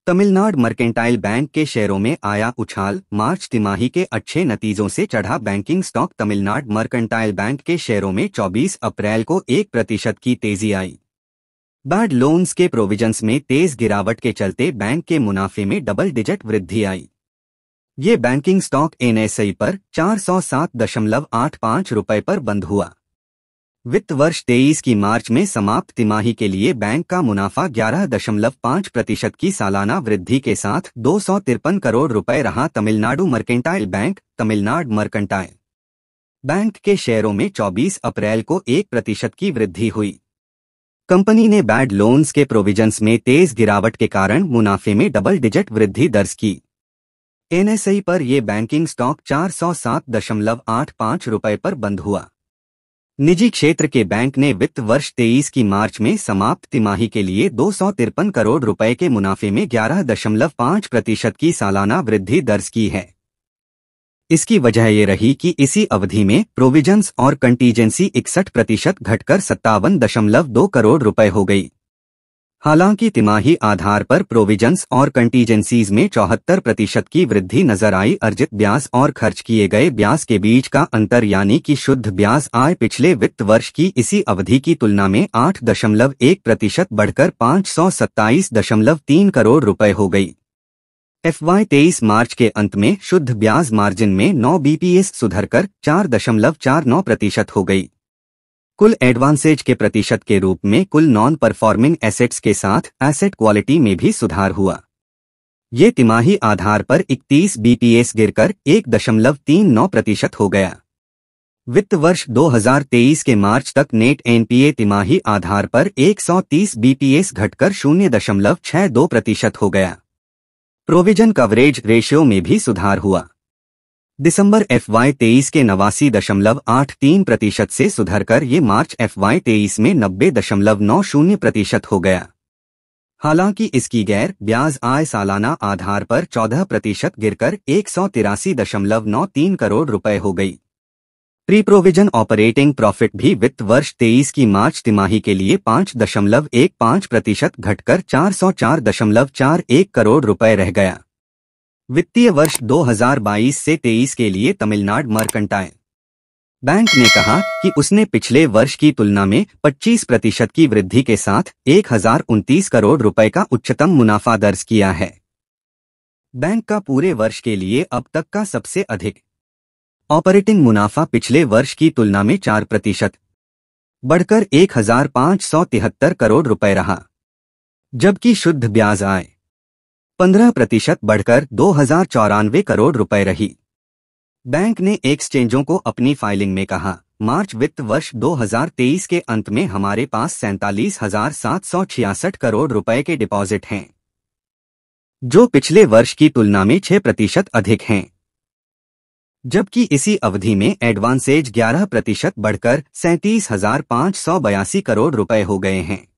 Tamil Nadu mercantile bank के शेयरों में आया उछाल। मार्च तिमाही के अच्छे नतीजों से चढ़ा banking stock. Tamil Nadu mercantile bank के शेयरों में 24 अप्रैल को 1% की तेजी आई। बैड लोन्स के प्रोविजंस में तेज गिरावट के चलते बैंक के मुनाफे में डबल डिजिट वृद्धि आई। ये बैंकिंग स्टॉक एनएसई पर 407.85 रुपये पर बंद हुआ। वित्त वर्ष 23 की मार्च में समाप्त तिमाही के लिए बैंक का मुनाफा 11.5% की सालाना वृद्धि के साथ 253 करोड़ रुपए रहा। Tamil Nadu mercantile bank. Tamil Nadu mercantile bank के शेयरों में 24 अप्रैल को 1% की वृद्धि हुई। कंपनी ने बैड लोन्स के प्रोविजंस में तेज गिरावट के कारण मुनाफे में डबल डिजिट वृद्धि दर्ज की। एनएसई पर यह बैंकिंग स्टॉक 407.85 रुपये पर बंद हुआ। निजी क्षेत्र के बैंक ने वित्त वर्ष 23 की मार्च में समाप्त तिमाही के लिए 253 करोड़ रुपए के मुनाफे में 11.5% की सालाना वृद्धि दर्ज की है। इसकी वजह ये रही कि इसी अवधि में प्रोविजंस और कंटीजेंसी 61% घटकर 57.2 करोड़ रुपए हो गई। हालांकि तिमाही आधार पर प्रोविजंस और कंटीजेंसीज में 74% की वृद्धि नजर आई। अर्जित ब्याज और खर्च किए गए ब्याज के बीच का अंतर यानी कि शुद्ध ब्याज आय पिछले वित्त वर्ष की इसी अवधि की तुलना में 8.1% बढ़कर 527.3 करोड़ रुपए हो गई। FY 23 मार्च के अंत में शुद्ध ब्याज मार्जिन में 9 bps सुधरकर 4.49% हो गई। कुल एडवांसेज के प्रतिशत के रूप में कुल नॉन परफॉर्मिंग एसेट्स के साथ एसेट क्वालिटी में भी सुधार हुआ। ये तिमाही आधार पर 31 bps गिरकर 1.39% हो गया। वित्त वर्ष 2023 के मार्च तक नेट एनपीए तिमाही आधार पर 130 bps घटकर 0.62% हो गया। प्रोविजन कवरेज रेशियो में भी सुधार हुआ। दिसंबर FY 23 के 89.83% से सुधरकर ये मार्च FY 23 में 90.90% हो गया। हालांकि इसकी गैर ब्याज आय सालाना आधार पर 14% गिरकर 183.93 करोड़ रुपए हो गई। प्री प्रोविजन ऑपरेटिंग प्रॉफिट भी वित्त वर्ष 23 की मार्च तिमाही के लिए 5.15% घटकर 404.41 करोड़ रुपए रह गया। वित्तीय वर्ष 2022 से 23 के लिए तमिलनाडु मर्केंटाइल बैंक ने कहा कि उसने पिछले वर्ष की तुलना में 25% की वृद्धि के साथ 1029 करोड़ रुपए का उच्चतम मुनाफा दर्ज किया है। बैंक का पूरे वर्ष के लिए अब तक का सबसे अधिक ऑपरेटिंग मुनाफा पिछले वर्ष की तुलना में 4% बढ़कर 1573 करोड़ रुपए रहा, जबकि शुद्ध ब्याज आय 15% बढ़कर 2094 करोड़ रुपए रही। बैंक ने एक्सचेंजों को अपनी फाइलिंग में कहा, मार्च वित्त वर्ष 2023 के अंत में हमारे पास 47,766 करोड़ रुपए के डिपॉजिट हैं, जो पिछले वर्ष की तुलना में 6% अधिक हैं, जबकि इसी अवधि में एडवांसेज 11% बढ़कर 37,582 करोड़ रुपए हो गए हैं।